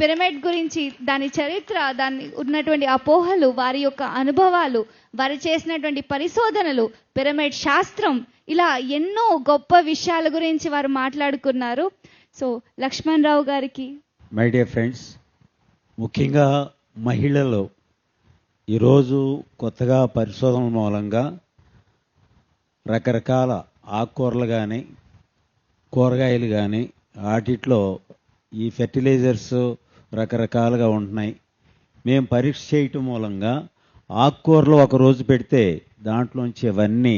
Pyramid గురించి, దాని చరిత్ర, దాని ఉన్నటువంటి అపోహలు, వారి యొక్క అనుభవాలు, వారు చేసినటువంటి పరిశోధనలు, పిరమిడ్ శాస్త్రం, ఇలా ఎన్నో గొప్ప విషయాల గురించి వారు మాట్లాడుకున్నారు. సో లక్ష్మణ్ రావు గారికి. మై డియర్ ఫ్రెండ్స్, ముఖ్యంగా మహిళలు ఈరోజు కొత్తగా పరిశోధన మూలంగా రకరకాల ఆకుకూరలు కానీ కూరగాయలు కానీ వాటిట్లో ఈ ఫెర్టిలైజర్స్ రకరకాలుగా ఉంటున్నాయి. మేము పరీక్ష చేయటం మూలంగా ఆకుకూరలు ఒకరోజు పెడితే దాంట్లోంచి అవన్నీ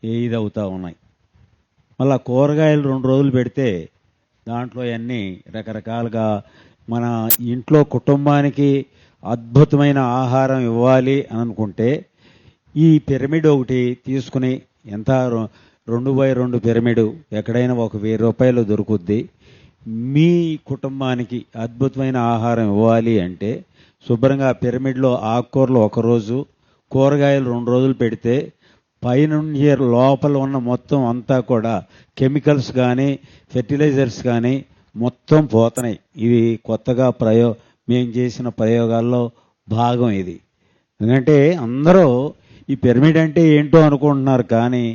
ఇదవుతూ ఉన్నాయి. మళ్ళీ కూరగాయలు 2 రోజులు పెడితే దాంట్లో అన్నీ రకరకాలుగా మన ఇంట్లో కుటుంబానికి అద్భుతమైన ఆహారం ఇవ్వాలి అని అనుకుంటే ఈ పిరమిడ్ ఒకటి తీసుకుని, ఎంత 2x2 పిరమిడ్ ఎక్కడైనా ఒక 1000 రూపాయలు దొరుకుద్ది. మీ కుటుంబానికి అద్భుతమైన ఆహారం ఇవ్వాలి అంటే శుభ్రంగా పిరమిడ్లో ఆకుకూరలు ఒకరోజు, కూరగాయలు 2 రోజులు పెడితే పైనుండి లోపల ఉన్న మొత్తం అంతా కూడా కెమికల్స్ కానీ ఫెర్టిలైజర్స్ కానీ మొత్తం పోతున్నాయి. ఇది కొత్తగా మేము చేసిన ప్రయోగాల్లో భాగం ఇది. ఎందుకంటే అందరూ ఈ పిరమిడ్ అంటే ఏంటో అనుకుంటున్నారు, కానీ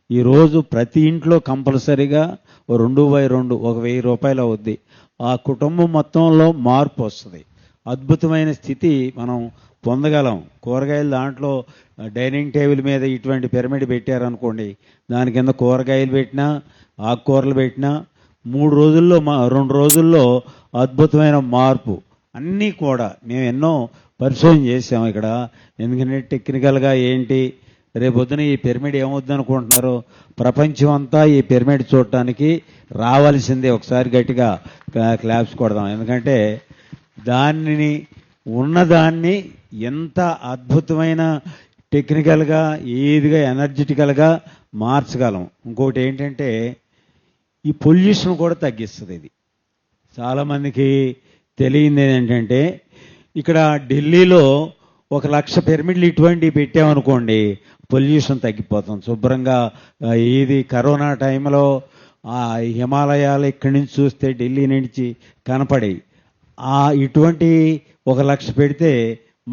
ఈరోజు ప్రతి ఇంట్లో కంపల్సరీగా 2x2 ఒక 1000 రూపాయలు అవుద్ది. ఆ కుటుంబం మొత్తంలో మార్పు వస్తుంది. అద్భుతమైన స్థితి మనం పొందగలం. కూరగాయలు దాంట్లో డైనింగ్ టేబుల్ మీద ఇటువంటి పిరమిడ్ పెట్టారనుకోండి, దాని కింద కూరగాయలు పెట్టినా ఆకుకూరలు పెట్టినా 2 రోజుల్లో అద్భుతమైన మార్పు. అన్నీ కూడా మేము ఎన్నో పరిశోధన చేసాము ఇక్కడ. ఎందుకంటే టెక్నికల్గా ఏంటి, రేపొద్దున ఈ పిరమిడ్ ఏమవుద్ది అనుకుంటున్నారు, ప్రపంచం అంతా ఈ పిరమిడ్ చూడటానికి రావాల్సిందే. ఒకసారి గట్టిగా క్లాప్స్ కొడదాం. ఎందుకంటే ఉన్నదాన్ని ఎంత అద్భుతమైన టెక్నికల్గా ఏదిగా ఎనర్జెటికల్గా మార్చగలం. ఇంకోటి ఏంటంటే ఈ పొల్యూషన్ కూడా తగ్గిస్తుంది. ఇది చాలామందికి తెలియంది ఏంటంటే, ఇక్కడ ఢిల్లీలో 1,00,000 పిరమిడ్లు ఇటువంటివి పెట్టామనుకోండి, పొల్యూషన్ తగ్గిపోతుంది శుభ్రంగా. ఇది కరోనా టైంలో ఆ హిమాలయాలు ఇక్కడి నుంచి చూస్తే ఢిల్లీ నుంచి కనపడి, ఇటువంటి 1,00,000 పెడితే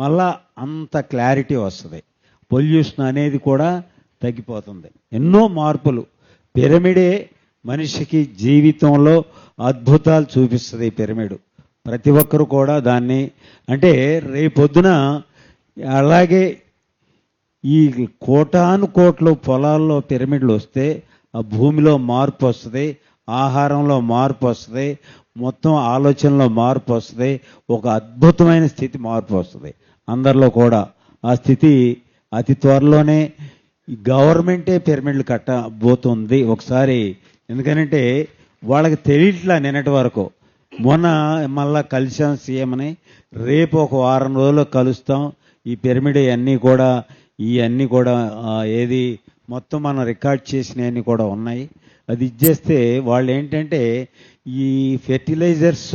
మళ్ళా అంత క్లారిటీ వస్తుంది. పొల్యూషన్ అనేది కూడా తగ్గిపోతుంది. ఎన్నో మార్పులు. పిరమిడే మనిషికి జీవితంలో అద్భుతాలు చూపిస్తుంది. ఈ పిరమిడ్ ప్రతి ఒక్కరు కూడా దాన్ని, అంటే రేపొద్దున అలాగే ఈ కోటాను పొలాల్లో పిరమిడ్లు వస్తే ఆ భూమిలో మార్పు వస్తుంది, ఆహారంలో మార్పు వస్తుంది, మొత్తం ఆలోచనలో మార్పు వస్తుంది, ఒక అద్భుతమైన స్థితి మార్పు వస్తుంది అందరిలో కూడా. ఆ స్థితి అతి త్వరలోనే గవర్నమెంటే పిరమిడ్లు కట్టబోతుంది ఒకసారి. ఎందుకనంటే వాళ్ళకి తెలియట్లా నిన్నటి వరకు. మొన్న మళ్ళా కలిసాం సీఎంని, రేపు ఒక 1 వారం రోజుల్లో కలుస్తాం. ఈ పిరమిడ్ ఇవన్నీ కూడా ఏది మొత్తం మనం రికార్డ్ చేసినవన్నీ కూడా ఉన్నాయి. అది ఇచ్చేస్తే వాళ్ళు ఏంటంటే ఈ ఫెర్టిలైజర్స్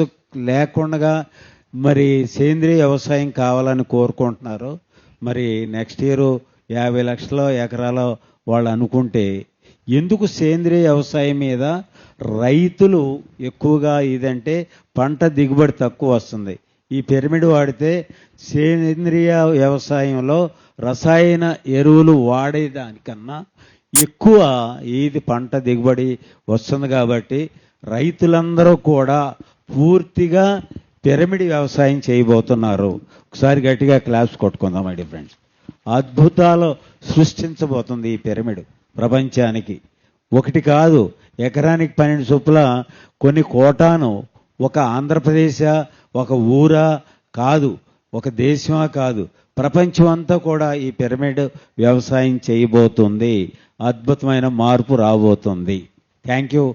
లేకుండా మరి సేంద్రియ వ్యవసాయం కావాలని కోరుకుంటున్నారు. మరి నెక్స్ట్ ఇయర్ 50 లక్షల ఎకరాలు వాళ్ళు అనుకుంటే, ఎందుకు సేంద్రియ వ్యవసాయం మీద రైతులు ఎక్కువగా ఇదంటే పంట దిగుబడి తక్కువ వస్తుంది. ఈ పిరమిడ్ వాడితే సేంద్రియ వ్యవసాయంలో రసాయన ఎరువులు వాడేదానికన్నా ఎక్కువ ఇది పంట దిగుబడి వస్తుంది. కాబట్టి రైతులందరూ కూడా పూర్తిగా పిరమిడ్ వ్యవసాయం చేయబోతున్నారు. ఒకసారి గట్టిగా క్లాప్స్ కొట్టుకుందాం మై డియర్ ఫ్రెండ్స్. అద్భుతాలు సృష్టించబోతుంది ఈ పిరమిడ్ ప్రపంచానికి. ఒకటి కాదు, ఎకరానికి 12 చొప్పుల కొన్ని కోటాను, ఒక ఆంధ్రప్రదేశ్ ఒక ఊరా కాదు, ఒక దేశమా కాదు, ప్రపంచం అంతా కూడా ఈ పిరమిడ్ వ్యవసాయం చేయబోతుంది. అద్భుతమైన మార్పు రాబోతుంది. Thank you.